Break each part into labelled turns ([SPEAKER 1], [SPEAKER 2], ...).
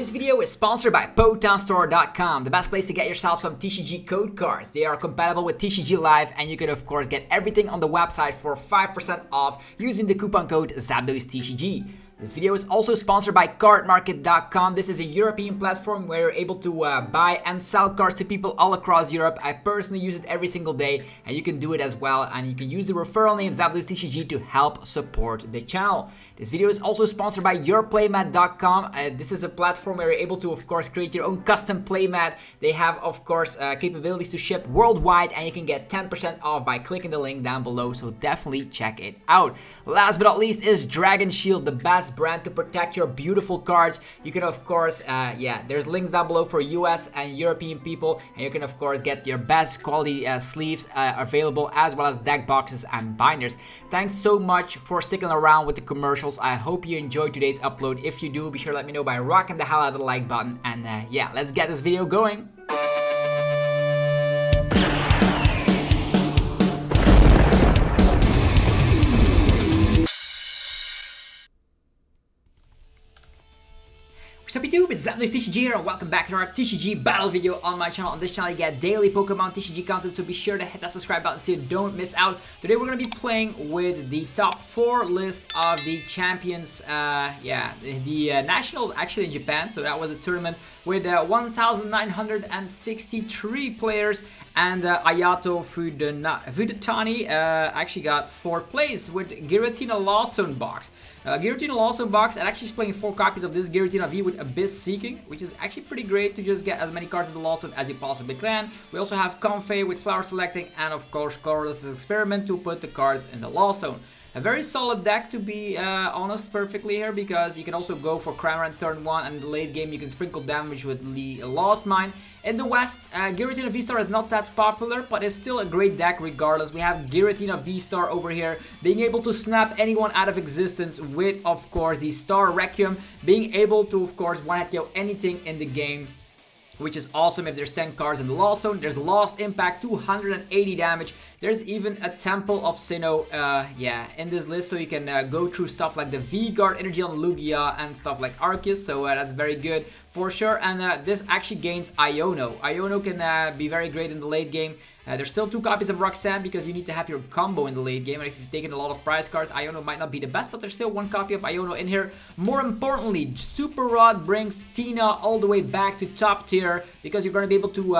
[SPEAKER 1] This video is sponsored by PokemonStore.com, the best place to get yourself some TCG code cards. They are compatible with TCG Live, and you can of course get everything on the website for 5% off using the coupon code ZapDoesTCG. This video is also sponsored by cardmarket.com. This is a European platform where you're able to buy and sell cards to people all across Europe. I personally use it every single day, and you can do it as well. And you can use the referral name ZapDoesTCG to help support the channel. This video is also sponsored by yourplaymat.com. This is a platform where you're able to, of course, create your own custom playmat. They have, of course, capabilities to ship worldwide, and you can get 10% off by clicking the link down below. So definitely check it out. Last but not least is Dragon Shield, the best brand to protect your beautiful cards. You can of course there's links down below for US and European people, and you can of course get your best quality sleeves available, as well as deck boxes and binders. Thanks so much for sticking around with the commercials. I hope you enjoyed today's upload. If you do, be sure to let me know by rocking the hell out of the like button, and let's get this video going. Sup YouTube, it's ZapDoesTCG here, and welcome back to our TCG battle video on my channel. On this channel you get daily Pokemon TCG content, so be sure to hit that subscribe button so you don't miss out. Today we're going to be playing with the top 4 list of the champions, the national, actually in Japan, so that was a tournament with 1,963 players, and Ayato Fudatani actually got 4th place with Giratina Lost Zone box. Giratina Lost Zone box, and actually is playing 4 copies of this Giratina V with Abyss Seeking, which is actually pretty great to just get as many cards in the Lost Zone as you possibly can. We also have Comfey with Flower Selecting, and of course Colress' Experiment to put the cards in the Lost Zone. A very solid deck, to be honest, perfectly here, because you can also go for Cramorant turn 1, and in the late game you can sprinkle damage with the Lost Mine. In the West, Giratina VSTAR is not that popular, but it's still a great deck regardless. We have Giratina VSTAR over here, being able to snap anyone out of existence with, of course, the Star Requiem, being able to, of course, one-hit KO anything in the game, which is awesome if there's 10 cards in the Lost Zone. There's Lost Impact, 280 damage. There's even a Temple of Sinnoh, in this list, so you can go through stuff like the V-Guard energy on Lugia and stuff like Arceus, so that's very good for sure. And this actually gains Iono. Iono can be very great in the late game. There's still 2 copies of Roxanne, because you need to have your combo in the late game, and if you've taken a lot of prize cards, Iono might not be the best, but there's still 1 copy of Iono in here. More importantly, Super Rod brings Tina all the way back to top tier, because you're going to be able to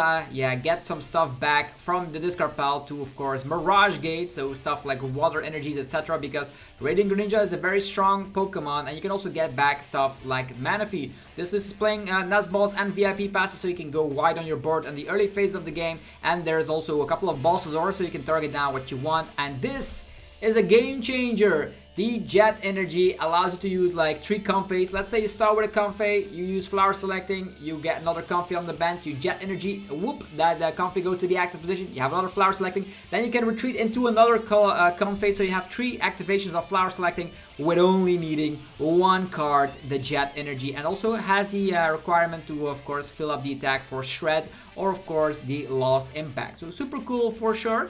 [SPEAKER 1] get some stuff back from the discard pile to, of course, Mirage Gate, so stuff like water energies, etc., because Radiant Greninja is a very strong Pokemon, and you can also get back stuff like Manaphy. This list is playing Nest Balls and VIP passes, so you can go wide on your board in the early phase of the game, and there's also a couple of bosses, or so you can target down what you want. And this is a game changer. The Jet Energy allows you to use like 3 Comfeys. Let's say you start with a Comfey, you use Flower Selecting, you get another Comfey on the bench, you Jet Energy, whoop, that Comfey goes to the active position, you have another Flower Selecting, then you can retreat into another Comfey, so you have 3 activations of Flower Selecting with only needing 1 card, the Jet Energy, and also has the requirement to, of course, fill up the attack for Shred, or of course the Lost Impact. So super cool for sure.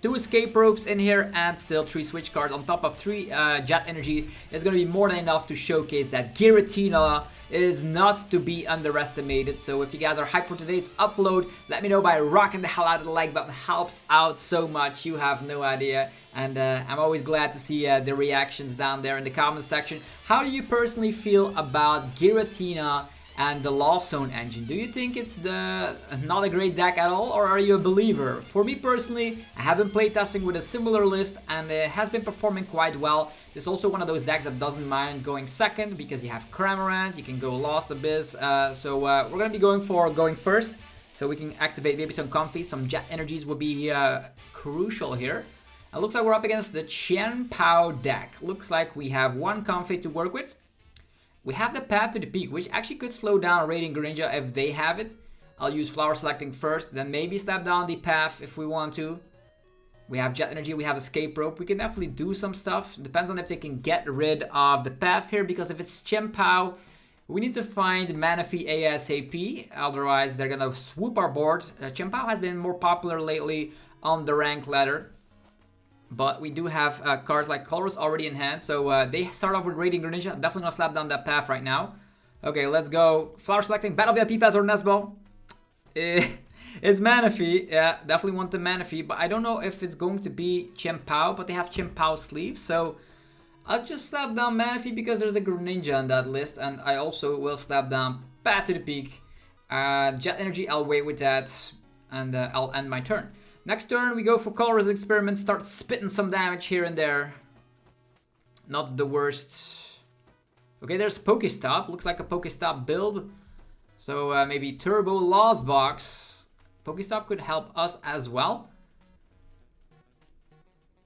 [SPEAKER 1] 2 escape ropes in here, and still 3 switch cards on top of 3 Jet Energy is going to be more than enough to showcase that Giratina is not to be underestimated. So if you guys are hyped for today's upload, let me know by rocking the hell out of the like button. Helps out so much, you have no idea. And I'm always glad to see the reactions down there in the comment section. How do you personally feel about Giratina and the Lost Zone engine? Do you think it's not a great deck at all, or are you a believer? For me personally, I have been playtesting with a similar list, and it has been performing quite well. It's also one of those decks that doesn't mind going second, because you have Cramorant, you can go Lost Abyss, so we're going to be going first, so we can activate maybe some Comfey, some Jet Energies will be crucial here. It looks like we're up against the chien-pao deck. Looks like we have 1 Comfey to work with. We have the Path to the Peak, which actually could slow down Radiant Greninja if they have it. I'll use Flower Selecting first, then maybe slap down the Path if we want to. We have Jet Energy, we have Escape Rope. We can definitely do some stuff. Depends on if they can get rid of the Path here, because if it's chien-pao, we need to find Manaphy ASAP. Otherwise, they're going to swoop our board. Chien-pao has been more popular lately on the rank ladder. But we do have cards like Colress already in hand, so they start off with Radiant Greninja. Definitely gonna slap down that path right now. Okay, let's go. Flower selecting, Battle VIP Pass or Nest Ball. It's Manaphy. Yeah, definitely want the Manaphy, but I don't know if it's going to be chien-pao, but they have chien-pao sleeves, so I'll just slap down Manaphy because there's a Greninja on that list, and I also will slap down Path to the Peak. Jet Energy, I'll wait with that, and I'll end my turn. Next turn, we go for Colress Experiment, start spitting some damage here and there. Not the worst. Okay, there's Pokestop. Looks like a Pokestop build. So maybe Turbo Lost Box. Pokestop could help us as well.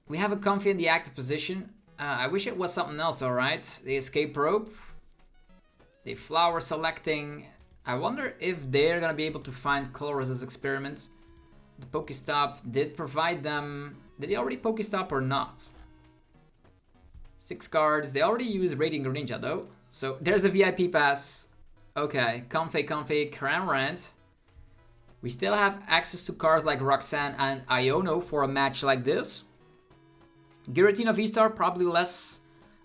[SPEAKER 1] We have a Comfey in the active position. I wish it was something else, alright. The Escape Rope. The Flower Selecting. I wonder if they're gonna be able to find Colress's Experiments. The Pokestop did provide them. Did they already Pokestop or not? 6 cards. They already use Radiant Greninja though. So there's a VIP pass. Okay, Comfey, Cramorant. We still have access to cards like Roxanne and Iono for a match like this. Giratina VSTAR probably less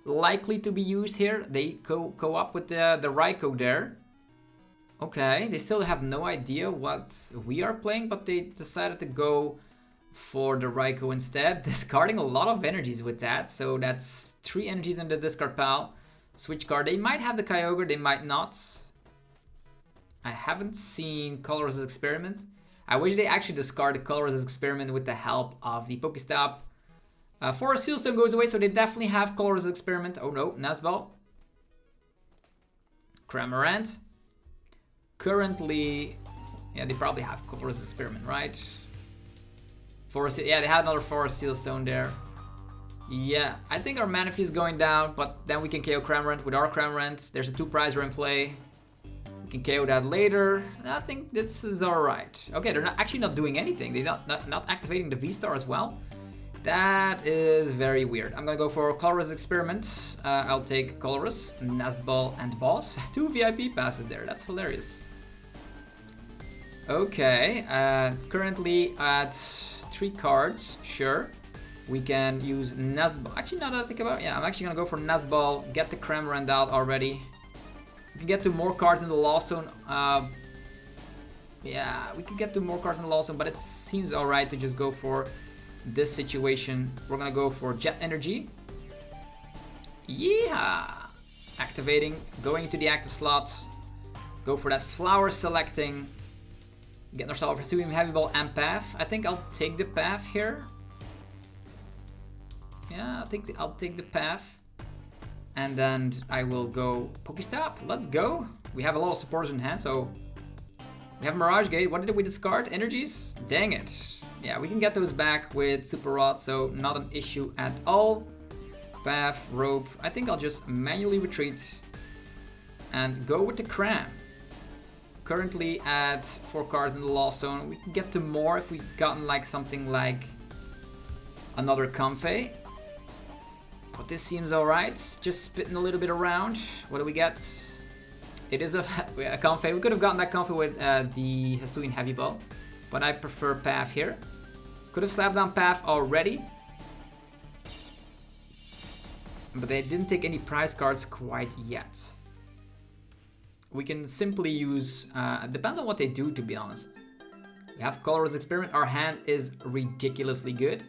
[SPEAKER 1] likely to be used here. They co-op with the Raikou there. Okay, they still have no idea what we are playing, but they decided to go for the Raikou instead, discarding a lot of energies with that. So that's 3 energies in the discard pile. Switch card. They might have the Kyogre, they might not. I haven't seen Colress's Experiment. I wish they actually discard the Colress's Experiment with the help of the Pokestop. Forest Seal Stone goes away, so they definitely have Colress's Experiment. Oh no, Nest Ball. Cramorant. Currently, yeah, they probably have Colress's Experiment, right? Forest, yeah, they had another Forest Seal Stone there. Yeah, I think our Manaphy is going down, but then we can KO Cramorant with our Cramorant. There's a 2-prizer in play. We can KO that later. I think this is alright. Okay, they're actually not doing anything. They're not activating the V-Star as well. That is very weird. I'm gonna go for Colress Experiment. I'll take Colress, Nest Ball, and Boss. 2 VIP passes there. That's hilarious. Okay, currently at 3 cards. Sure. We can use Nest Ball. Actually, now that I think about it, yeah, I'm actually gonna go for Nest Ball, get the Cramorant out already. We can get to more cards in the Lost Zone. Yeah, we could get to more cards in the Lost Zone, but it seems alright to just go for this situation. We're gonna go for Jet Energy. Yeah! Activating, going into the active slot. Go for that Flower Selecting. Get ourselves a Supreme Heavy Ball and Path. I think I'll take the Path here. Yeah, I think I'll take the Path. And then I will go Pokestop. Let's go. We have a lot of supporters in hand, so we have Mirage Gate. What did we discard? Energies? Dang it. Yeah, we can get those back with Super Rod, so not an issue at all. Path, Rope. I think I'll just manually retreat and go with the Cram. Currently at 4 cards in the Lost Zone. We can get to more if we've gotten like something like another Comfey. But this seems alright. Just spitting a little bit around. What do we get? It is a Comfey. We could have gotten that Comfey with the Hisuian Heavy Ball. But I prefer Path here. Could have slapped down Path already. But they didn't take any prize cards quite yet. We can simply use... depends on what they do, to be honest. We have Colress Experiment. Our hand is ridiculously good.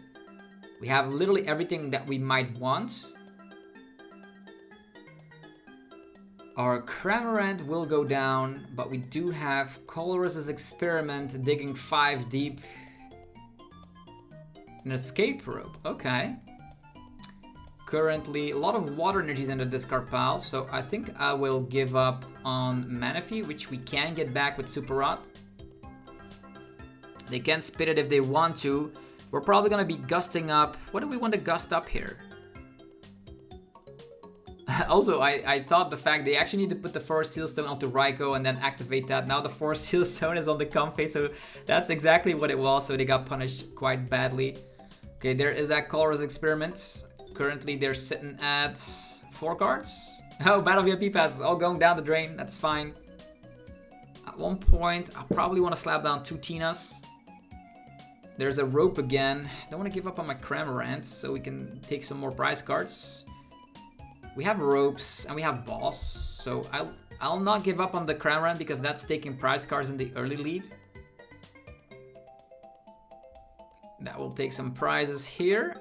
[SPEAKER 1] We have literally everything that we might want. Our Cramorant will go down, but we do have Colress's Experiment digging 5 deep. An Escape Rope, okay. Currently, a lot of water energies in the discard pile, so I think I will give up on Manaphy, which we can get back with Super Rod. They can spit it if they want to. We're probably going to be gusting up. What do we want to gust up here? Also, I thought the fact they actually need to put the Forest Seal Stone onto Raikou and then activate that. Now the Forest Seal Stone is on the Comfey, so that's exactly what it was. So they got punished quite badly. Okay, there is that Colress Experiment. Currently, they're sitting at 4 cards. Oh, Battle VIP Pass is all going down the drain. That's fine. At one point, I'll probably want to slap down 2 Tinas. There's a Rope again. Don't want to give up on my Cramorant, so we can take some more prize cards. We have Ropes and we have Boss, so I'll not give up on the Cramorant because that's taking prize cards in the early lead. That will take some prizes here.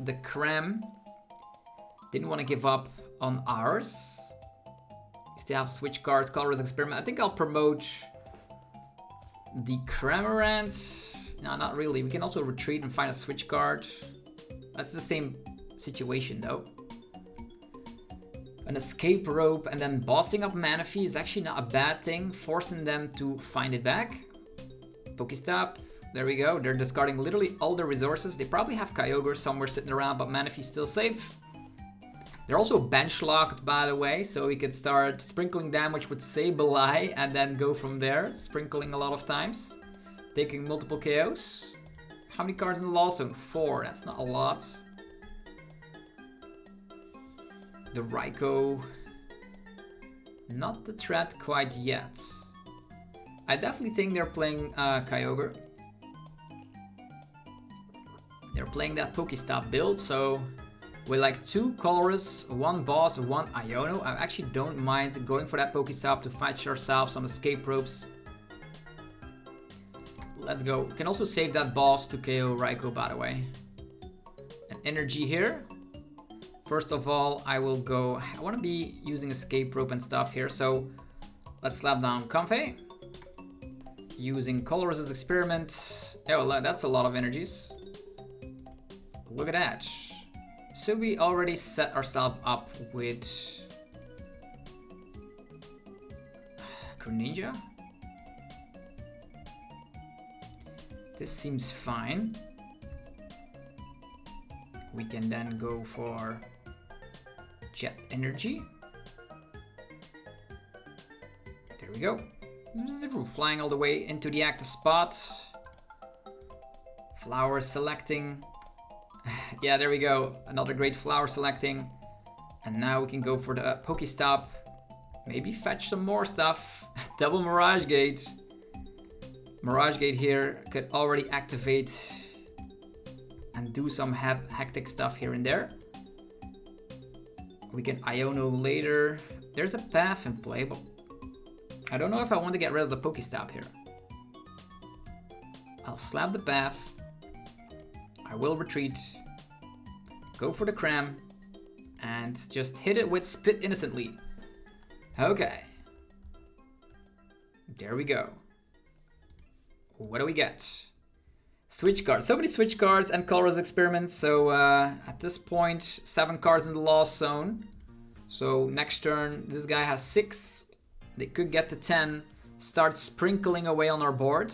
[SPEAKER 1] The Cram. Didn't want to give up on ours. Still have switch cards, Colress Experiment. I think I'll promote the Cramorant. No, not really. We can also retreat and find a switch card. That's the same situation though. An escape rope and then bossing up Manaphy is actually not a bad thing. Forcing them to find it back. Pokestop. There we go. They're discarding literally all their resources. They probably have Kyogre somewhere sitting around, but Manaphy's still safe. They're also bench locked, by the way, so we could start sprinkling damage with Sableye and then go from there, sprinkling a lot of times, taking multiple KOs. How many cards in the Lost Zone? 4. That's not a lot. The OHKO, not the threat quite yet. I definitely think they're playing Kyogre. They're playing that Pokestop build, so with like 2 Colress, 1 Boss, 1 Iono, I actually don't mind going for that Pokestop to fight ourselves some escape ropes. Let's go. We can also save that Boss to KO OHKO, by the way. An energy here. First of all, I will go... I want to be using escape rope and stuff here, so let's slap down Comfey. Using Colress's Experiment. Oh, that's a lot of energies. Look at that. So we already set ourselves up with Greninja. This seems fine. We can then go for Jet Energy. There we go. Flying all the way into the active spot. Flower selecting. Yeah, there we go. Another great flower selecting. And now we can go for the Pokestop. Maybe fetch some more stuff. Double Mirage Gate. Mirage Gate here could already activate and do some hectic stuff here and there. We can Iono later. There's a path in play, but I don't know if I want to get rid of the Pokestop here. I'll slap the path. I will retreat. Go for the Cram. And just hit it with Spit innocently. Okay. There we go. What do we get? Switch cards. So many switch cards and Colress Experiment. So at this point, 7 cards in the Lost Zone. So next turn, this guy has 6. They could get to 10. Start sprinkling away on our board.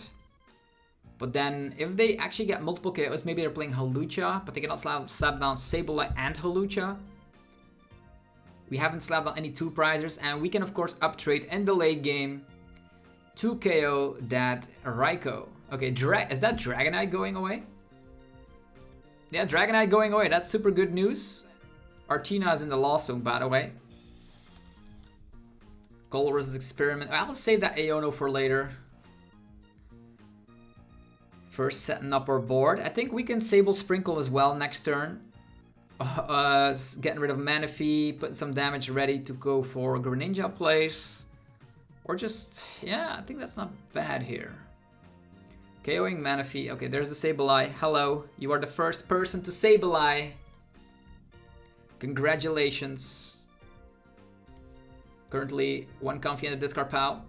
[SPEAKER 1] But then if they actually get multiple KOs, maybe they're playing Hawlucha, but they cannot slap down Sableye and Hawlucha. We haven't slapped down any 2 prizers, and we can of course uptrade in the late game to KO that OHKO. Okay, is that Dragonite going away? Yeah, Dragonite going away. That's super good news. Artina is in the Lost Zone, by the way. Colress Experiment. I'll save that Iono for later. First setting up our board. I think we can Sable Sprinkle as well next turn. Getting rid of Manaphy, putting some damage ready to go for Greninja plays. Or just, yeah, I think that's not bad here. KOing Manaphy. Okay, there's the Sableye. Hello, you are the first person to Sableye. Congratulations. Currently, 1 Comfey and a discard pal.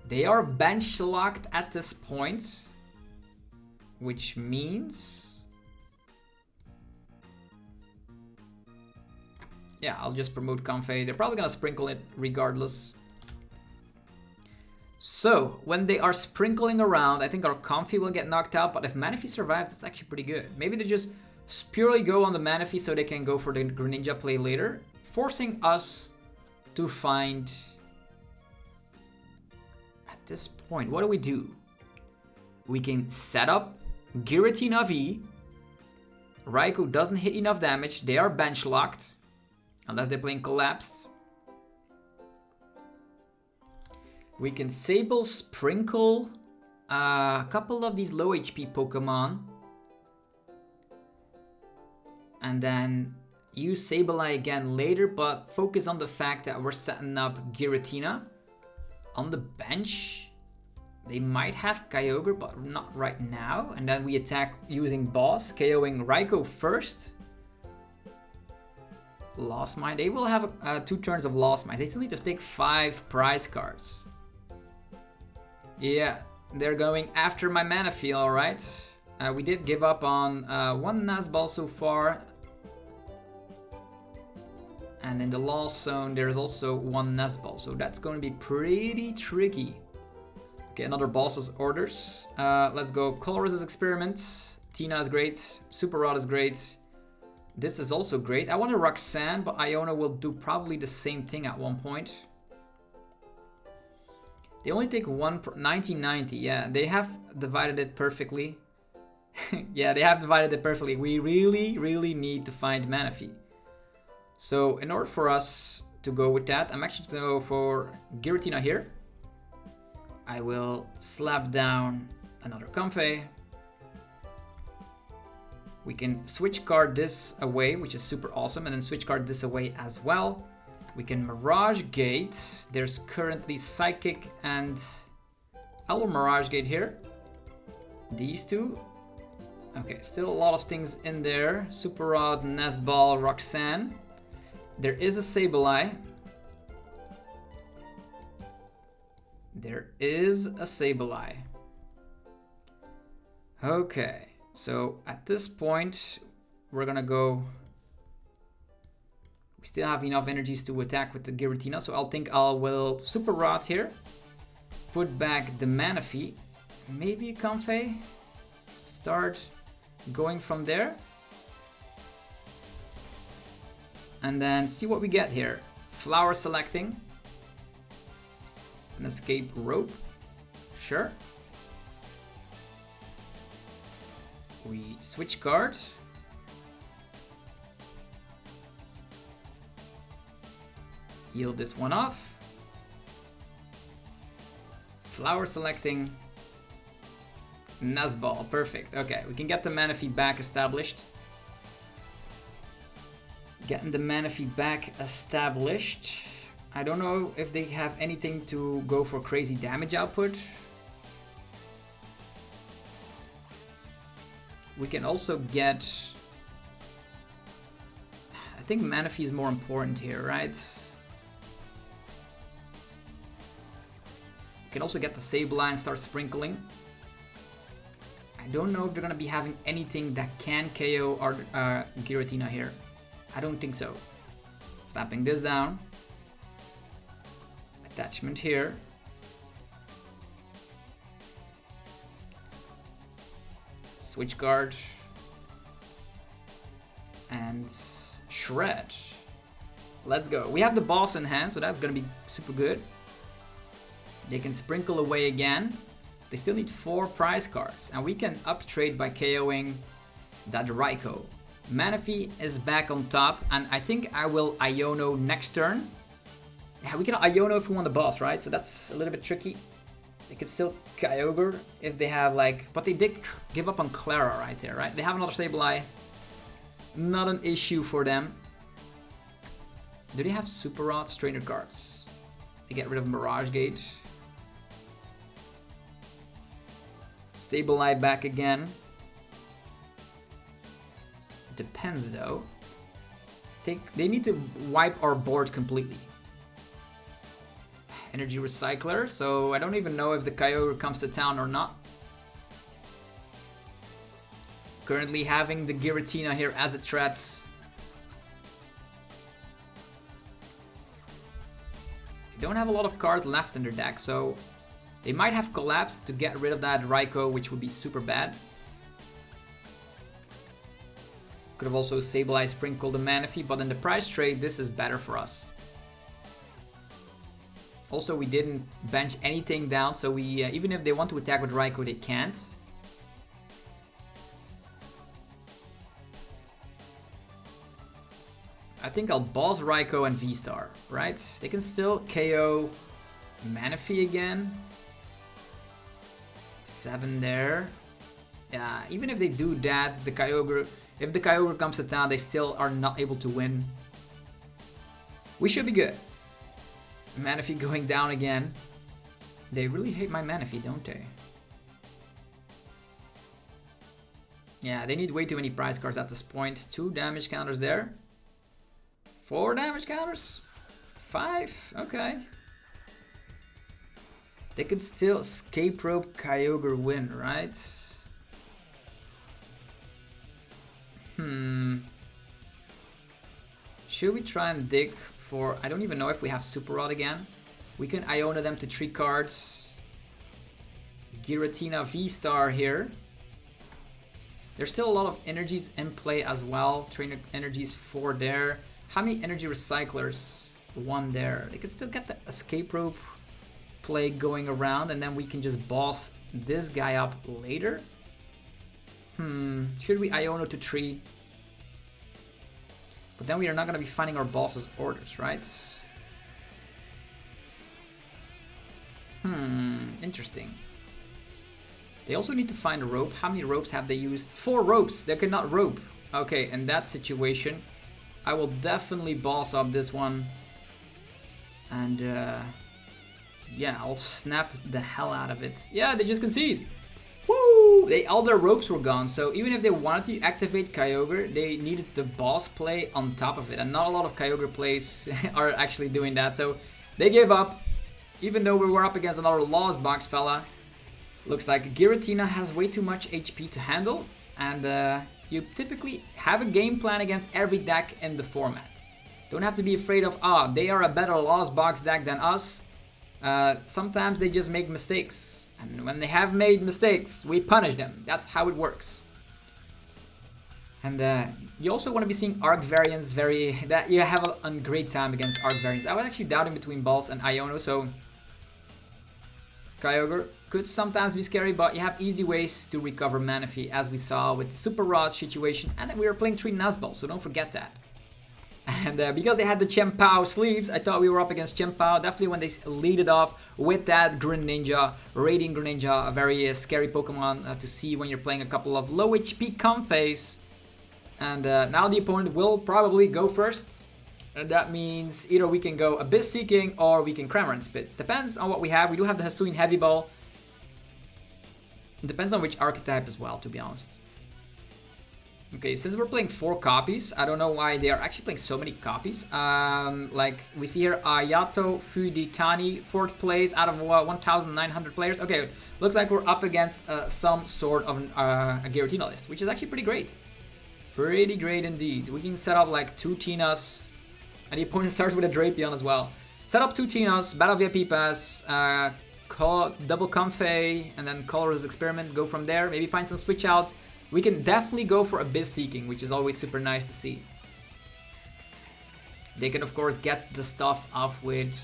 [SPEAKER 1] They are bench locked at this point. Which means... yeah, I'll just promote Comfey. They're probably gonna sprinkle it regardless. So, when they are sprinkling around, I think our Comfey will get knocked out, but if Manaphy survives, that's actually pretty good. Maybe they just purely go on the Manaphy so they can go for the Greninja play later, forcing us to find... at this point, what do? We can set up Giratina V. OHKO doesn't hit enough damage. They are bench locked. Unless they're playing Collapsed. We can Sable Sprinkle a couple of these low HP Pokemon. And then use Sableye again later, but focus on the fact that we're setting up Giratina on the bench. They might have Kyogre, but not right now. And then we attack using Boss, KOing Raikou first. Lost Mine. They will have 2 turns of Lost Mine. They still need to take 5 prize cards. Yeah, they're going after my Manaphy, alright. We did give up on 1 Nest Ball so far. And in the Lost Zone, there's also 1 Nest Ball. So that's going to be pretty tricky. Okay, another boss's orders. Let's go. Colress' Experiment. Tina is great. Super Rod is great. This is also great. I want a Roxanne, but Iono will do probably the same thing at one point. They only take 1990. Yeah, they have divided it perfectly. Yeah, they have divided it perfectly. We really need to find Manaphy. So in order for us to go with that, I'm actually going to go for Giratina here. I will slap down another Comfey. We can switch card this away, which is super awesome, and then switch card this away as well. We can Mirage Gate. There's currently Psychic and I will Mirage Gate here. These 2. Okay, still a lot of things in there. Super Rod, Nest Ball, Roxanne. There is a Sableye. There is a Sableye. Okay, so at this point, we're gonna go. We still have enough energies to attack with the Giratina, so I will Super Rod here. Put back the Manaphy. Maybe a Comfey. Start going from there. And then see what we get here. Flower selecting. An escape rope. Sure. We switch cards. Heal this one off. Flower selecting. Nest Ball, perfect. Okay, we can get the Manaphy back established. Getting the Manaphy back established. I don't know if they have anything to go for crazy damage output. We can also get... I think Manaphy is more important here, right? We can also get the Sableye and start sprinkling. I don't know if they're going to be having anything that can KO our Giratina here. I don't think so. Slapping this down. Attachment here. Switch guard. And shred. Let's go. We have the boss in hand, so that's going to be super good. They can sprinkle away again. They still need 4 prize cards, and we can up trade by KOing that Raikou. Manaphy is back on top, and I think I will Iono next turn. Yeah, we can Iono if we want the boss, right? So that's a little bit tricky. They could still Kyogre if they have like... But they did give up on Clara right there, right? They have another Sableye. Not an issue for them. Do they have Super Rod Strainer cards? They get rid of Mirage Gate. Sableye back again. Depends though. They need to wipe our board completely. Energy Recycler, so I don't even know if the Kyogre comes to town or not. Currently having the Giratina here as a threat. They don't have a lot of cards left in their deck, so they might have collapsed to get rid of that Raikou, which would be super bad. Could have also Sableye sprinkled the Manaphy, but in the price trade, this is better for us. Also, we didn't bench anything down, so we even if they want to attack with Raikou, they can't. I think I'll boss Raikou and VSTAR, right? They can still KO Manaphy again. 7 there. Yeah, even if they do that, the Kyogre If the Kyogre comes to town, they still are not able to win. We should be good. Manaphy going down again. They really hate my Manaphy, don't they? Yeah, they need way too many prize cards at this point. 2 damage counters there. 4 damage counters? 5? Okay. They could still escape rope Kyogre win, right? Should we try and dig for... I don't even know if we have Super Rod again. We can Iono them to 3 cards. Giratina VSTAR here. There's still a lot of energies in play as well. Trainer energies 4 there. How many energy recyclers? 1 there. They could still get the escape rope play going around, and then we can just boss this guy up later. Should we Iono to 3? But then we are not going to be finding our boss's orders, right? Interesting. They also need to find a rope. How many ropes have they used? 4 ropes. They cannot rope. Okay, in that situation, I will definitely boss up this one. And yeah, I'll snap the hell out of it. Yeah, they just concede. Woo! All their ropes were gone. So even if they wanted to activate Kyogre, they needed the boss play on top of it. And not a lot of Kyogre plays are actually doing that. So they gave up. Even though we were up against another Lost Box fella. Looks like Giratina has way too much HP to handle. And you typically have a game plan against every deck in the format. Don't have to be afraid of, they are a better Lost Box deck than us. Sometimes they just make mistakes. And when they have made mistakes, we punish them. That's how it works. And you also want to be seeing Arc variants that you have a great time against Arc variants. I was actually doubting between Balls and Iono, so Kyogre could sometimes be scary, but you have easy ways to recover Manaphy, as we saw with the Super Rod situation, and we were playing 3 Nest Balls, so don't forget that. And because they had the chien-pao sleeves, I thought we were up against chien-pao. Definitely when they lead it off with that Greninja, Radiant Greninja, a very scary Pokemon to see when you're playing a couple of low HP Comfeys. And now the opponent will probably go first. And that means either we can go Abyss Seeking or we can Cramorant Spit. Depends on what we have. We do have the Hisuian Heavy Ball. It depends on which archetype as well, to be honest. Okay, since we're playing 4 copies, I don't know why they are actually playing so many copies. Like we see here, Ayato Fuditani, 4th place out of 1,900 players. Okay, looks like we're up against some sort of a Giratina list, which is actually pretty great. Pretty great indeed. We can set up like 2 Tinas, and the opponent starts with a Drapion as well. Set up 2 Tinas, Battle VIP Pass, double Comfey, and then Colress Experiment, go from there. Maybe find some switch outs. We can definitely go for Abyss Seeking, which is always super nice to see. They can, of course, get the stuff off with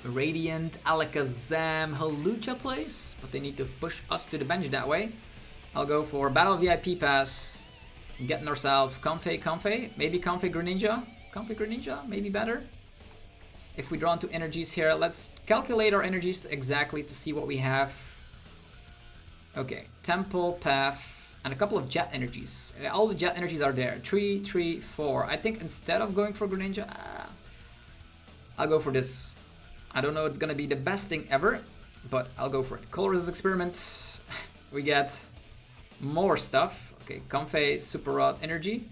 [SPEAKER 1] Radiant, Alakazam, Hawlucha plays, but they need to push us to the bench that way. I'll go for Battle VIP Pass, getting ourselves Comfey, maybe Comfey Greninja, maybe better. If we draw into energies here, let's calculate our energies exactly to see what we have. Okay, Temple, Path, and a couple of Jet energies. All the Jet energies are there. 3, 3, 4. I think instead of going for Greninja, I'll go for this. I don't know it's gonna be the best thing ever, but I'll go for it. Colress Experiment. We get more stuff. Okay, Comfey, Super Rod, Energy.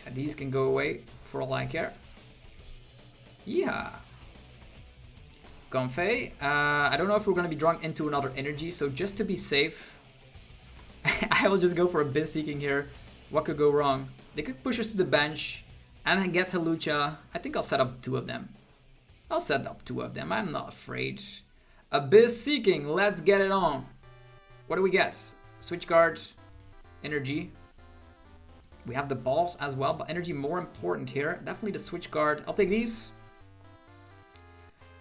[SPEAKER 1] Yeah, these can go away for all I care. Yeah. Comfey. I don't know if we're going to be drawing into another energy, so just to be safe, I will just go for Abyss Seeking here. What could go wrong? They could push us to the bench and then get Hawlucha. I think I'll set up 2 of them. I'll set up 2 of them. I'm not afraid. Abyss Seeking. Let's get it on. What do we get? Switch card. Energy. We have the balls as well, but energy more important here. Definitely the switch card. I'll take these.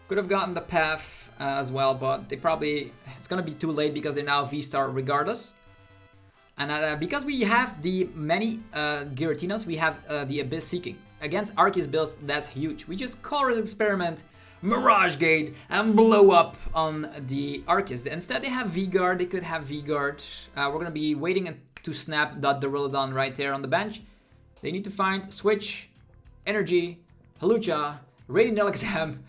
[SPEAKER 1] Could have gotten the path as well, but they probably, it's gonna be too late because they're now V-Star regardless. And because we have the many Giratinas, we have the Abyss Seeking. Against Arceus builds, that's huge. We just Colress Experiment, Mirage Gate, and blow up on the Arceus. Instead they have V-Guard, they could have V-Guard. We're gonna be waiting to snap that Duraludon right there on the bench. They need to find Switch, Energy, Halucha, Radiant Exam.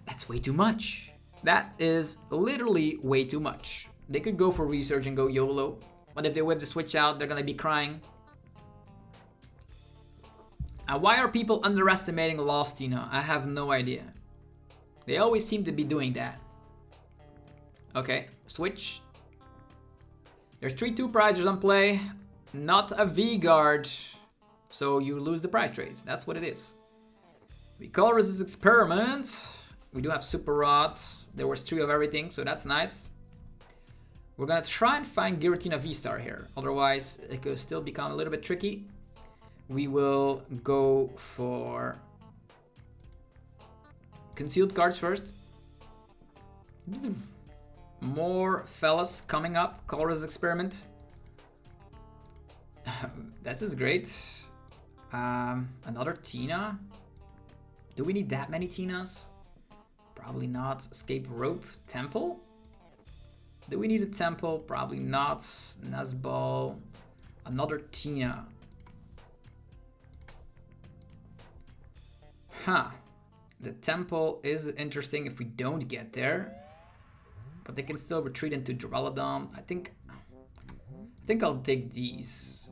[SPEAKER 1] That's way too much. That is literally way too much. They could go for research and go YOLO, but if they whip the Switch out, they're gonna be crying. And why are people underestimating Lost Tina? I have no idea. They always seem to be doing that. Okay, Switch. There's 3-2 prizes on play, not a V-Guard, so you lose the prize trade. That's what it is. We Colress Experiment. We do have Super Rods. There was 3 of everything, so that's nice. We're gonna try and find Giratina VSTAR here. Otherwise, it could still become a little bit tricky. We will go for concealed cards first. More fellas coming up. Colress Experiment. This is great. Another Tina. Do we need that many Tinas? Probably not. Escape Rope. Temple. Do we need a Temple? Probably not. Nest Ball. Another Tina. Huh. The Temple is interesting if we don't get there. But they can still retreat into Duraludon. I think I'll take these.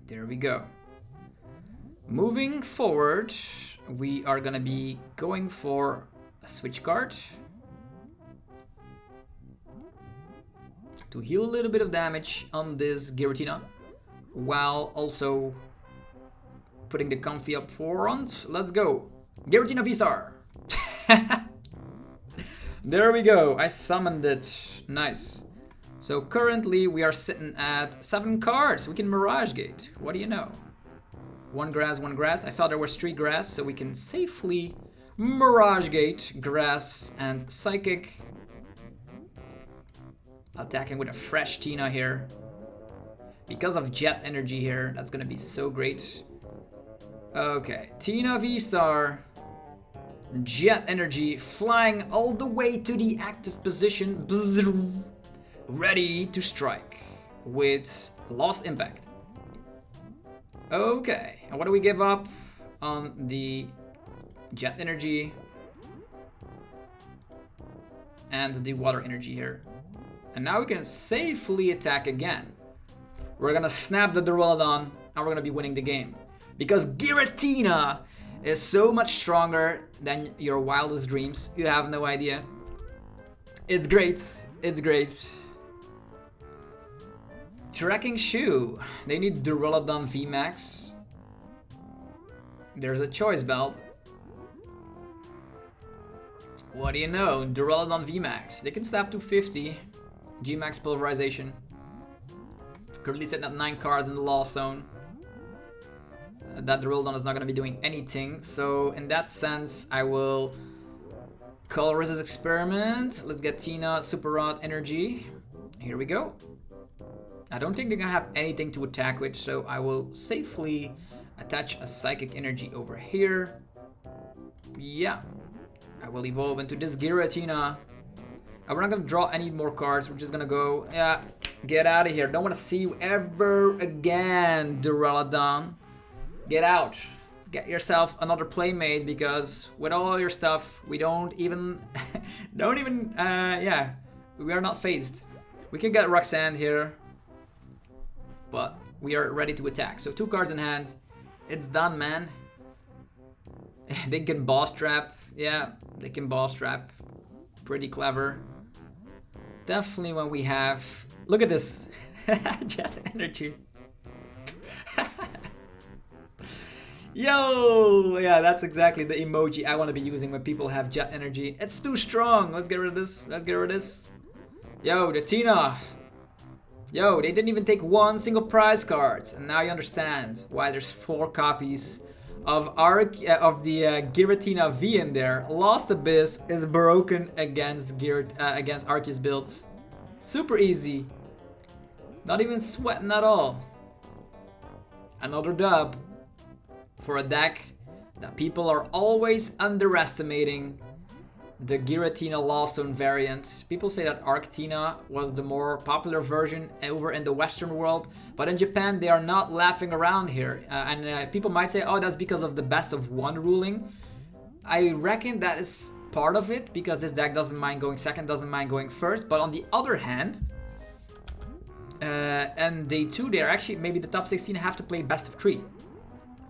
[SPEAKER 1] There we go. Moving forward, we are gonna be going for a Switch card to heal a little bit of damage on this Giratina, while also putting the Comfey up front. Let's go. Giratina VSTAR. There we go. I summoned it. Nice. So currently we are sitting at 7 cards. We can Mirage Gate. What do you know? 1 grass, 1 grass. I saw there was 3 grass, so we can safely Mirage Gate, grass, and Psychic. Attacking with a fresh Tina here. Because of Jet Energy here, that's gonna be so great. Okay, Tina VSTAR. Jet Energy flying all the way to the active position. Ready to strike with Lost Impact. Okay, and what do we give up on the Jet Energy and the Water Energy here? And now we can safely attack again. We're gonna snap the Duraludon and we're gonna be winning the game. Because Giratina is so much stronger than your wildest dreams. You have no idea. It's great. It's great. Trekking Shoe. They need Duraludon VMAX. There's a choice belt. What do you know? Duraludon VMAX. They can snap to 50. Gmax Pulverization. Currently sitting at 9 cards in the Lost Zone. That Duraludon is not going to be doing anything. So in that sense, I will Colress Experiment. Let's get Tina, Super Rod, Energy. Here we go. I don't think they're going to have anything to attack with, so I will safely attach a Psychic Energy over here. Yeah. I will evolve into this Giratina. And we're not going to draw any more cards. We're just going to go, yeah, get out of here. Don't want to see you ever again, Duraludon. Get out. Get yourself another playmate, because with all your stuff, we don't even, yeah, we are not phased. We can get Roxanne here, but we are ready to attack. So 2 cards in hand. It's done, man. They can boss trap. Yeah, they can boss trap. Pretty clever. Definitely when we have, look at this. Jet Energy. Yo, yeah, that's exactly the emoji I want to be using when people have Jet Energy. It's too strong. Let's get rid of this. Let's get rid of this. Yo, the Tina. Yo, they didn't even take 1 single prize card. And now you understand why there's 4 copies of the Giratina V in there. Lost Abyss is broken against Arceus builds. Super easy. Not even sweating at all. Another dub for a deck that people are always underestimating. the Giratina Lost Zone variant. People say that Arctina was the more popular version over in the Western world, but in Japan they are not laughing around here. People might say, oh, that's because of the best of one ruling. I reckon that is part of it, because this deck doesn't mind going second, doesn't mind going first. But on the other hand, and day 2, they're actually, maybe the top 16 have to play best of 3.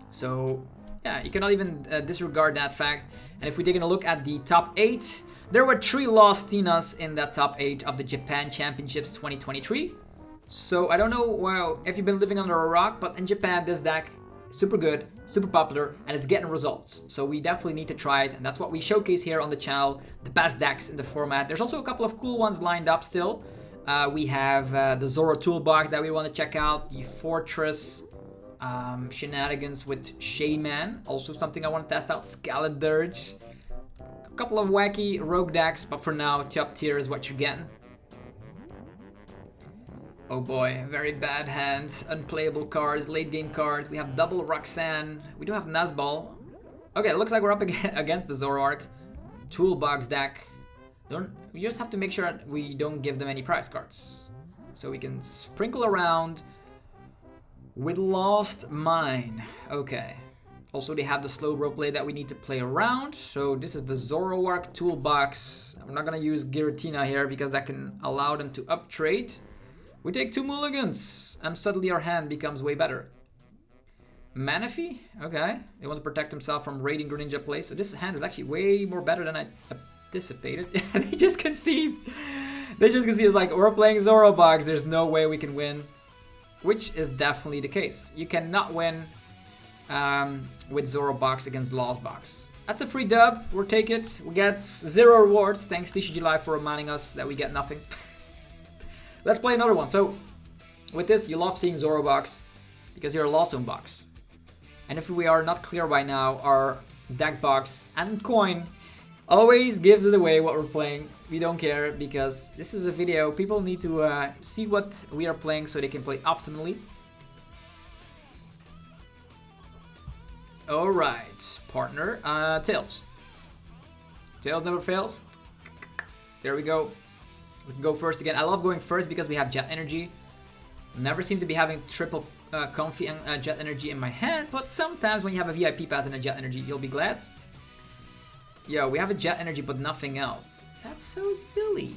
[SPEAKER 1] So yeah, you cannot even disregard that fact. And if we're taking a look at the top 8, there were 3 Lost Tinas in that top 8 of the Japan Championships 2023. So I don't know, well, if you've been living under a rock, but in Japan this deck is super good, super popular, and it's getting results. So we definitely need to try it, and that's what we showcase here on the channel, the best decks in the format. There's also a couple of cool ones lined up still. We have the Zoro toolbox that we want to check out, the Fortress shenanigans with Shaman, also something I want to test out, Scaladirge. A couple of wacky rogue decks, but for now, top tier is what you're getting. Oh boy, very bad hands, unplayable cards, late game cards. We have double Roxanne, we do have Nest Ball. Okay, it looks like we're up against the Zoroark toolbox deck. We just have to make sure we don't give them any prize cards, so we can sprinkle around with Lost Mine. Okay. Also, they have the slow rope play that we need to play around. So this is the Zoroark toolbox. I'm not gonna use Giratina here because that can allow them to uptrade. We take 2 mulligans, and suddenly our hand becomes way better. Manaphy, okay. They want to protect himself from Radiant Greninja play. So this hand is actually way more better than I anticipated. They just concede. They just concede. It's like, we're playing ZoroBox. There's no way we can win. Which is definitely the case. You cannot win with ZoroBox against Lost Box. That's a free dub. We'll take it. We get 0 rewards. Thanks TCG Live for reminding us that we get nothing. Let's play another one. So with this, you love seeing ZoroBox because you're a Lost Zone box. And if we are not clear by now, our deck box and coin always gives it away what we're playing. We don't care because this is a video. People need to see what we are playing so they can play optimally. Alright, partner. Tails. Tails never fails. There we go. We can go first again. I love going first because we have Jet Energy. Never seem to be having triple Comfey and Jet Energy in my hand, but sometimes when you have a VIP pass and a Jet Energy, you'll be glad. Yo, we have a Jet Energy but nothing else. That's so silly.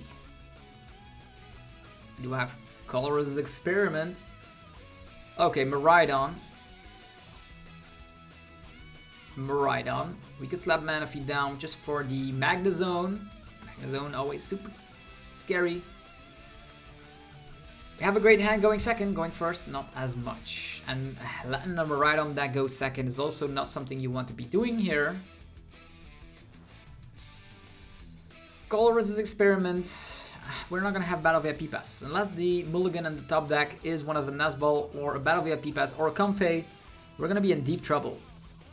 [SPEAKER 1] We do have Colress Experiment. Okay, Miraidon. Miraidon. We could slap Manaphy down just for the Magnezone. Magnezone always super scary. We have a great hand going second, going first, not as much. And letting a Miraidon that goes second is also not something you want to be doing here. Colress Experiment. We're not gonna have Battle VIP passes unless the mulligan in the top deck is one of the Nest Ball or a Battle VIP pass or a Comfey. We're gonna be in deep trouble.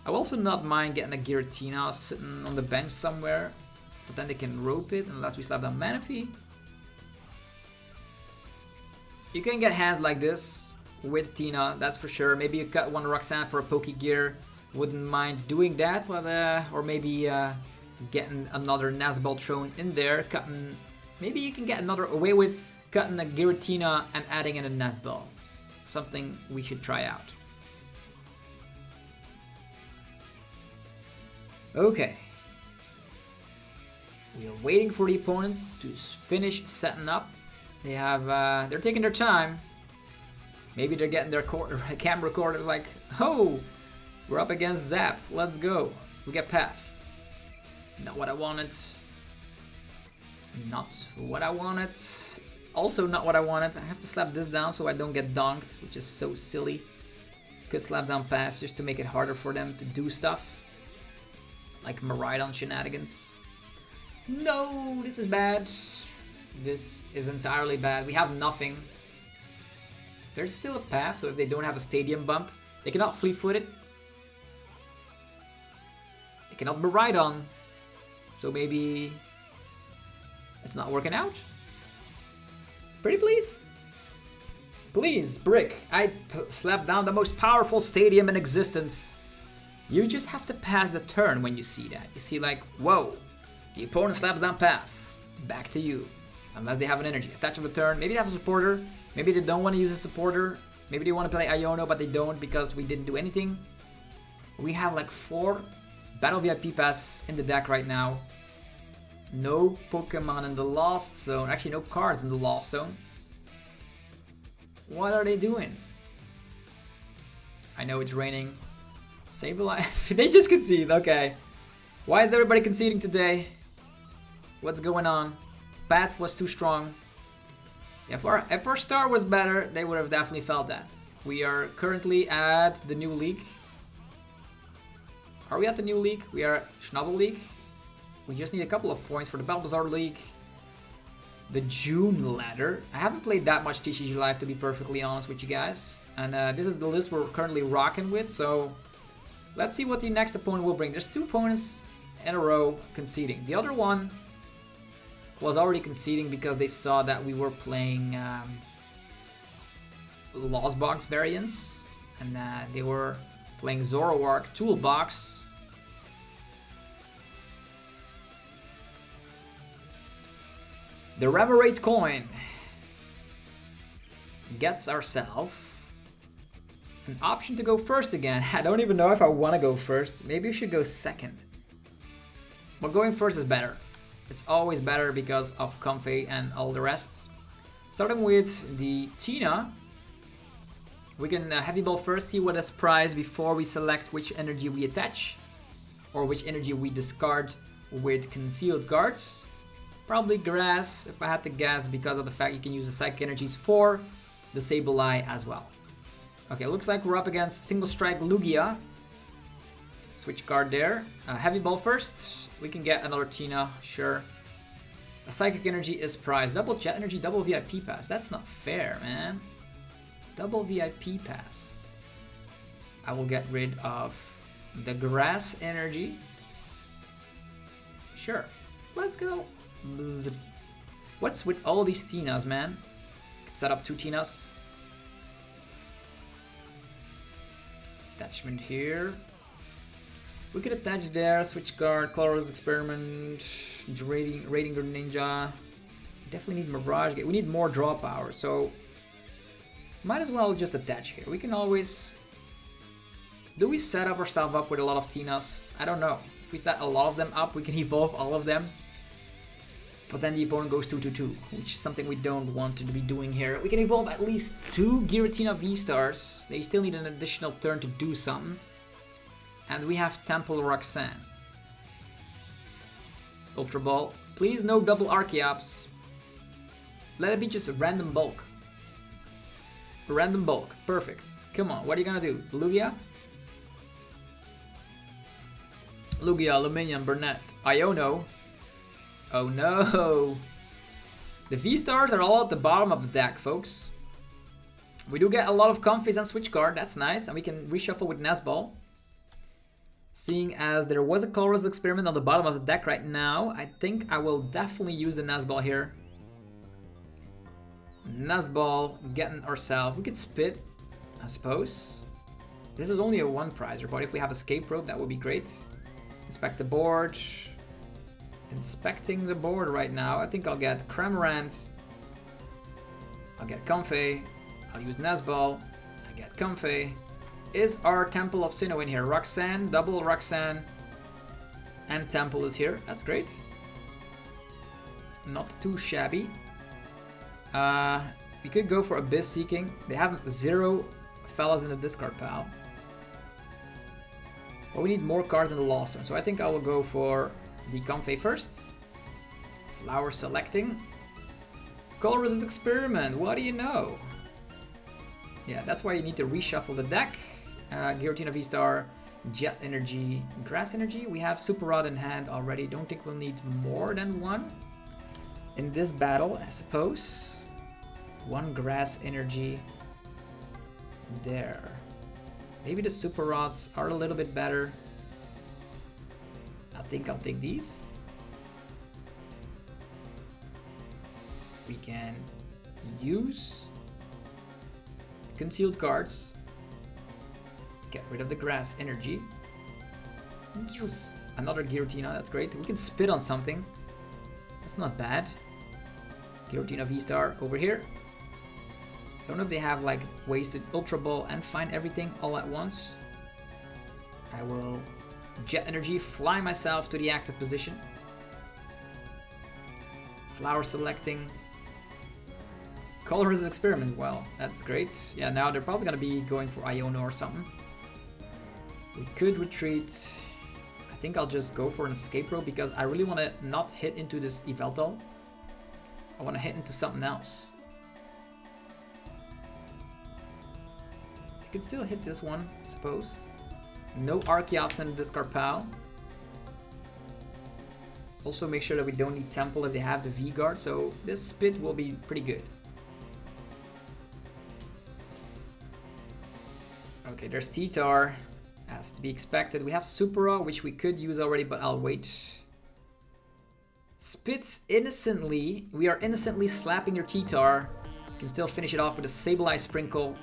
[SPEAKER 1] I will also not mind getting a Giratina sitting on the bench somewhere, but then they can rope it unless we slap down Manaphy. You can get hands like this with Tina, that's for sure. Maybe you cut one Roxanne for a Pokegear. Wouldn't mind doing that, but or maybe getting another Nest Ball thrown in there. Cutting, maybe you can get another away with cutting a Giratina and adding in a Nest Ball. Something we should try out. Okay. We are waiting for the opponent to finish setting up. They have, they're taking their time. Maybe they're getting their camera recorded like, oh, we're up against Zap. Let's go. We get Path. Not what I wanted. Not what I wanted. Also not what I wanted. I have to slap this down so I don't get donked, which is so silly. Could slap down Path just to make it harder for them to do stuff. Like Miraidon shenanigans. No, this is bad. This is entirely bad. We have nothing. There's still a path, so if they don't have a stadium bump, they cannot fleet-foot it. They cannot Miraidon. So maybe it's not working out. Pretty please? Please, Brick. I slapped down the most powerful stadium in existence. You just have to pass the turn when you see that. You see like, whoa, The opponent slaps down path. Back to you. Unless they have an energy. Attach of the turn. Maybe they have a supporter. Maybe they don't want to use a supporter. Maybe they want to play Iono, but they don't because we didn't do anything. We have like 4 Battle VIP Pass in the deck right now. No Pokemon in the Lost Zone. Actually, no cards in the Lost Zone. What are they doing? I know it's raining. Sableye. They just concede. Okay. Why is everybody conceding today? What's going on? Path was too strong. If our star was better, they would have definitely felt that. We are currently at the new league. Are we at the new league? We are at Schnabel League. We just need a couple of points for the Balthazar League. The June ladder. I haven't played that much TCG Live, to be perfectly honest with you guys. And this is the list we're currently rocking with, so let's see what the next opponent will bring. There's 2 opponents in a row conceding. The other one was already conceding because they saw that we were playing Lost Box variants, and they were playing Zoroark Toolbox. The Reverate coin gets ourselves an option to go first again. I don't even know if I want to go first. Maybe I should go second. But going first is better. It's always better because of Comfey and all the rest. Starting with the Tina. We can heavy ball first, see what is prized before we select which energy we attach. Or which energy we discard with concealed cards. Probably grass, if I had to guess, because of the fact you can use the psychic energies for the Sableye as well. Okay, looks like we're up against Single Strike Lugia. Switch card there. Heavy ball first. We can get another Tina, sure. A psychic energy is prized. Double jet energy, double VIP pass. That's not fair, man. Double VIP pass. I will get rid of the grass energy. Sure. Let's go. What's with all these Tinas, man? Set up 2 Tinas. Attachment here. We could attach there, switch card, Colress Experiment, Radiant Greninja. Definitely need Mirage Gate. We need more draw power, so might as well just attach here. We can always... Do we set up ourselves up with a lot of Tinas? I don't know. If we set a lot of them up, we can evolve all of them. But then the opponent goes 2-2-2, which is something we don't want to be doing here. We can evolve at least 2 Giratina V-Stars. They still need an additional turn to do something. And we have Temple Roxanne. Ultra Ball. Please no double Archeops. Let it be just a random bulk. Random bulk. Perfect. Come on, what are you gonna do? Lugia? Lugia, Aluminium, Burnett, Iono. Oh no! The V-Stars are all at the bottom of the deck, folks. We do get a lot of Comfeys and switch card, that's nice, and we can reshuffle with Nest Ball. Seeing as there was a Colress Experiment on the bottom of the deck right now, I think I will definitely use the Nest Ball here. Nest Ball, getting ourselves. We could spit, I suppose. This is only a 1 prizer, but if we have Escape Rope, that would be great. Inspect the board. Inspecting the board right now. I think I'll get Cramorant. I'll get Comfey. I'll use Nest Ball. I get Comfey. Is our Temple of Sinnoh in here? Roxanne, double Roxanne. And Temple is here. That's great. Not too shabby. We could go for Abyss Seeking. They have 0 fellas in the discard pile. But we need more cards in the Lost Zone. So I think I will go for the Comfey first. Flower selecting. Colress Experiment, what do you know? Yeah, that's why you need to reshuffle the deck. Giratina VSTAR, Jet Energy, Grass Energy. We have Super Rod in hand already. Don't think we'll need more than 1 in this battle, I suppose. 1 Grass Energy there. Maybe the Super Rods are a little bit better. I think I'll take these. We can use concealed cards. Get rid of the grass energy. Another Giratina, that's great. We can spit on something. That's not bad. Giratina VSTAR over here. I don't know if they have like ways to Ultra Ball and find everything all at once. I will Jet Energy, fly myself to the active position. Flower selecting. Colress experiment, well, that's great. Yeah, now they're probably gonna be going for Iono or something. We could retreat. I think I'll just go for an escape rope because I really want to not hit into this Yveltal. I want to hit into something else. I can still hit this one, I suppose. No Archeops and discard PAL. Also make sure that we don't need Temple if they have the V-Guard, so this spit will be pretty good. Okay, there's T-Tar. As to be expected. We have Supera, which we could use already, but I'll wait. Spits innocently. We are innocently slapping your T-Tar. Can still finish it off with a Sableye Sprinkle.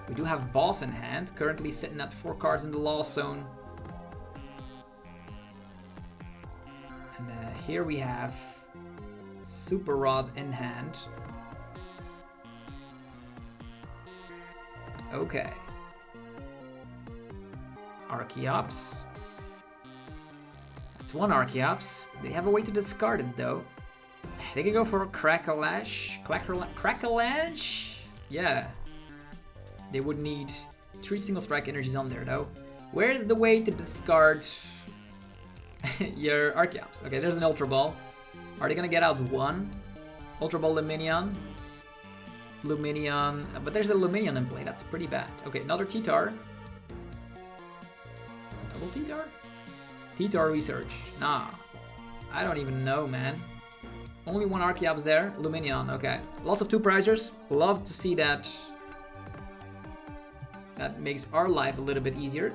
[SPEAKER 1] We do have Boss in hand, currently sitting at 4 cards in the Lost Zone. And here we have Super Rod in hand. Okay. Archeops. That's one Archeops. They have a way to discard it though. They can go for a Crackalash. Crackalash? Yeah. They would need 3 single strike energies on there though. Where's the way to discard your Archeops? Okay, there's an Ultra Ball. Are they gonna get out one? Ultra Ball Luminion. Luminion. But there's a Luminion in play. That's pretty bad. Okay, another T-Tar. T-Tar? T-Tar research. Nah. I don't even know, man. Only one Archeops there. Luminion, okay. Lots of 2 prizers. Love to see that. That makes our life a little bit easier.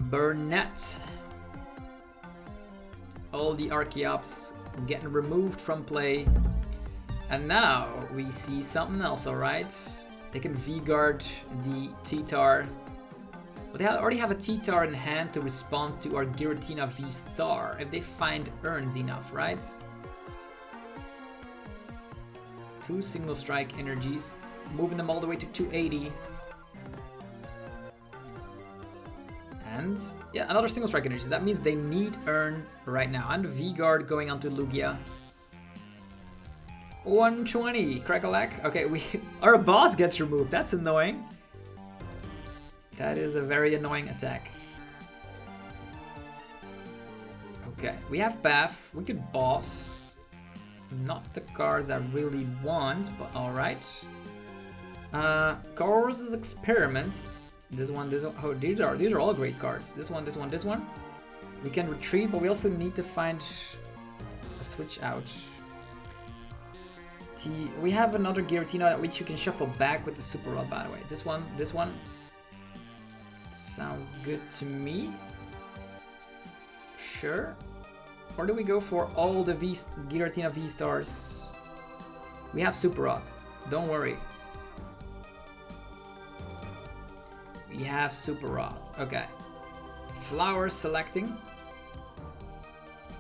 [SPEAKER 1] Burnett. All the Archeops getting removed from play. And now we see something else, alright? They can V-Guard the T-Tar. But they already have a T-Tar in hand to respond to our Giratina VSTAR if they find urns enough, right? 2 single strike energies, moving them all the way to 280. And yeah, another single strike energy. That means they need urn right now. And the V-Guard going onto Lugia. 120, Crackalack. Okay, our boss gets removed. That's annoying. That is a very annoying attack. Okay, we have Path. We could boss. Not the cards I really want, but alright. Colress Experiment. This one. Oh, these are all great cards. This one. We can retreat, but we also need to find a switch out. We have another Giratina which you can shuffle back with the Super Rod, by the way. This one. Sounds good to me. Sure. Or do we go for all the Giratina V-Stars? We have Super Rod. Don't worry. We have Super Rod. Okay. Flower selecting.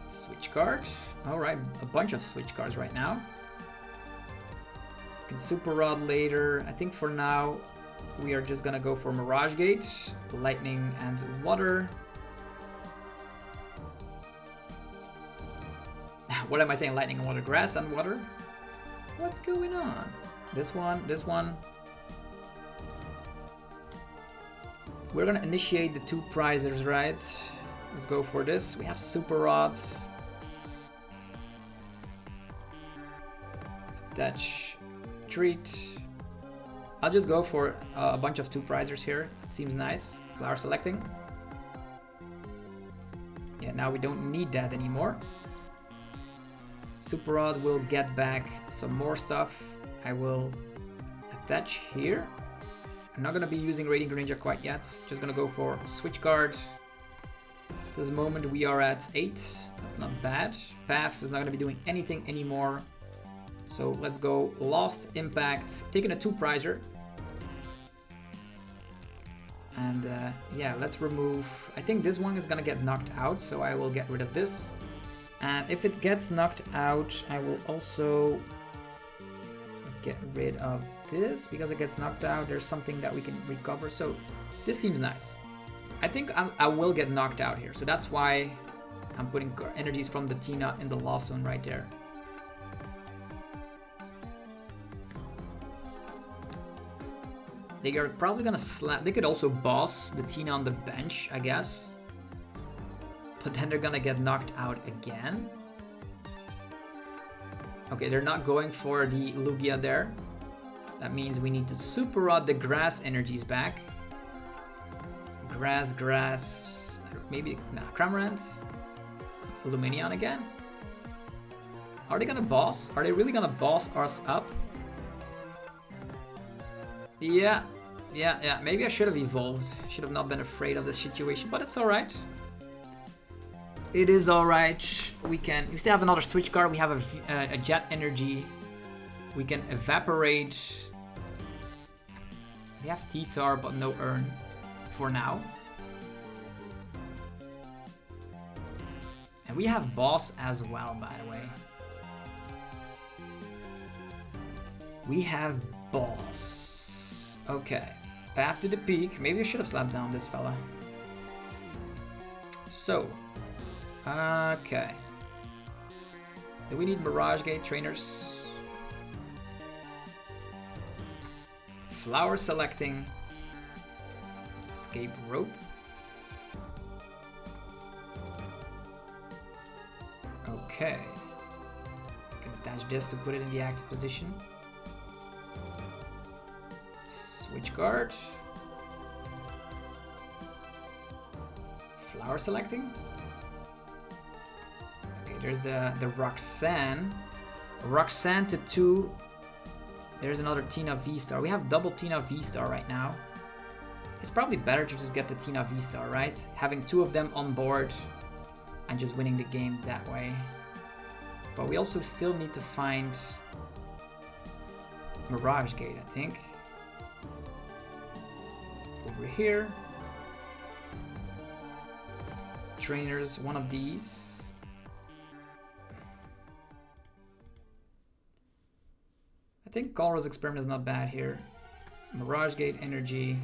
[SPEAKER 1] Switch card. Alright, a bunch of switch cards right now. Can Super Rod later. I think for now we are just gonna go for Mirage Gate, Lightning and Water. What am I saying? Lightning and Water, Grass and Water? What's going on? This one. We're gonna initiate the 2 prizers, right? Let's go for this. We have Super Rod. Attach, treat. I'll just go for a bunch of 2 prizers here. Seems nice. Flower selecting. Yeah, now we don't need that anymore. Super Rod will get back some more stuff. I will attach here. I'm not gonna be using Radiant Greninja quite yet. Just gonna go for switch card. At this moment we are at 8. That's not bad. Path is not gonna be doing anything anymore. So let's go Lost Impact, taking a 2 prizer. And yeah, let's remove... I think this one is gonna get knocked out, so I will get rid of this. And if it gets knocked out, I will also get rid of this, because it gets knocked out. There's something that we can recover, so this seems nice. I think I will get knocked out here, so that's why I'm putting energies from the Tina in the Lost Zone right there. They are probably gonna slap. They could also boss the Tina on the bench, I guess. But then they're gonna get knocked out again. Okay, they're not going for the Lugia there. That means we need to Super Rod the grass energies back. Grass. Maybe, nah, Cramorant. Lumineon again. Are they gonna boss? Are they really gonna boss us up? Yeah. Maybe I should have evolved. Should have not been afraid of this situation, but it's alright. It is alright. We still have another switch card. We have a jet energy. We can evaporate. We have T-Tar, but no Urn for now. And we have Boss as well, by the way. We have Boss. Okay. Path to the peak. Maybe I should have slapped down this fella. So. Okay. Do we need Mirage Gate trainers? Flower selecting. Escape rope. Okay. Can attach this to put it in the active position. Switch card. Flower selecting. Okay, there's the Roxanne. Roxanne to 2. There's another Tina VSTAR. We have double Tina VSTAR right now. It's probably better to just get the Tina VSTAR, right? Having 2 of them on board and just winning the game that way. But we also still need to find Mirage Gate, I think. Over here. Trainers, one of these. I think Colress experiment is not bad here. Mirage Gate energy.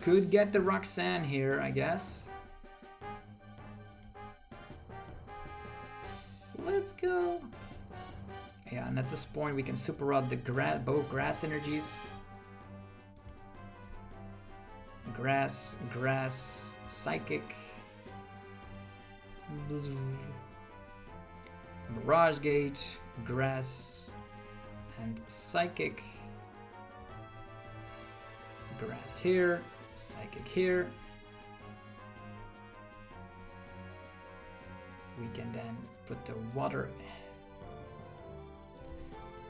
[SPEAKER 1] Could get the Roxanne here, I guess. Let's go. Yeah, and at this point we can Super Rod the both grass energies. Grass, Psychic. Mirage Gate, Grass, and Psychic. Grass here, Psychic here. We can then put the water,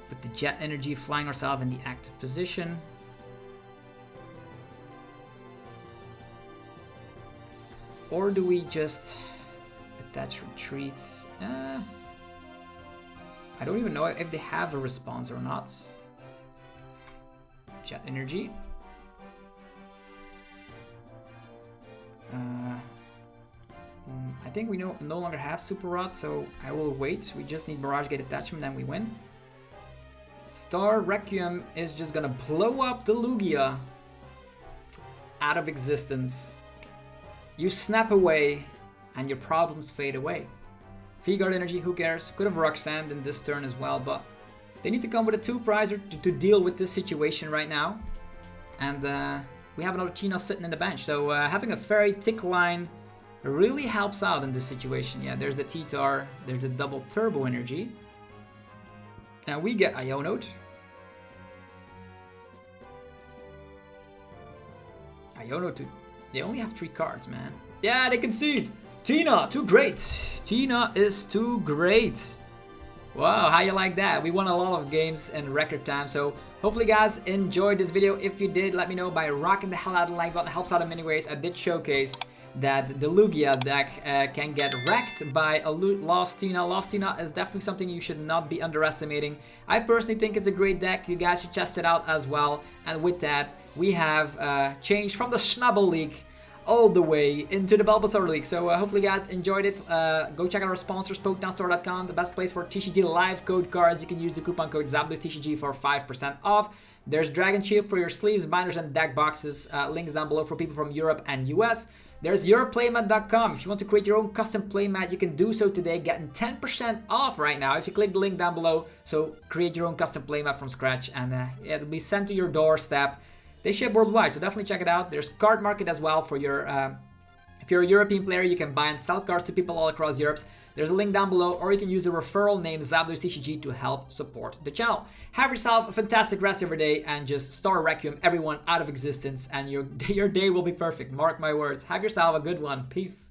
[SPEAKER 1] put the jet energy, flying ourselves in the active position. Or do we just attach retreat? I don't even know if they have a response or not. Jet energy. I think we no longer have Super Rod, so I will wait. We just need Mirage Gate attachment and we win. Star Requiem is just gonna blow up the Lugia out of existence. You snap away and your problems fade away. V-Guard energy, who cares? Could have Roxanne in this turn as well, but they need to come with a 2-prizer to deal with this situation right now. And we have another Tina sitting in the bench, so having a Fairy Tick line really helps out in this situation. Yeah, there's the T-Tar, there's the double Turbo energy. And we get Iono. Iono, they only have 3 cards, man. Yeah, they concede. Tina, too great. Tina is too great. Wow, how you like that? We won a lot of games in record time, so hopefully guys enjoyed this video. If you did, let me know by rocking the hell out of the like button. It helps out in many ways. I did showcase that the Lugia deck can get wrecked by a Lost Tina. Lost Tina is definitely something you should not be underestimating. I personally think it's a great deck. You guys should test it out as well. And with that, we have changed from the Schnubble League all the way into the Bulbasaur League. So hopefully you guys enjoyed it. Go check out our sponsors, PokemonStore.com, the best place for TCG live code cards. You can use the coupon code ZABLOSTCG for 5% off. There's Dragon Shield for your sleeves, binders, and deck boxes. Links down below for people from Europe and US. There's yourplaymat.com. If you want to create your own custom playmat, you can do so today, getting 10% off right now if you click the link down below. So create your own custom playmat from scratch, and it'll be sent to your doorstep. They ship worldwide, so definitely check it out. There's Card Market as well for your... if you're a European player, you can buy and sell cards to people all across Europe. There's a link down below, or you can use the referral name ZABLOSTCG to help support the channel. Have yourself a fantastic rest of your day, and just Star Requiem everyone out of existence, and your day will be perfect. Mark my words. Have yourself a good one. Peace.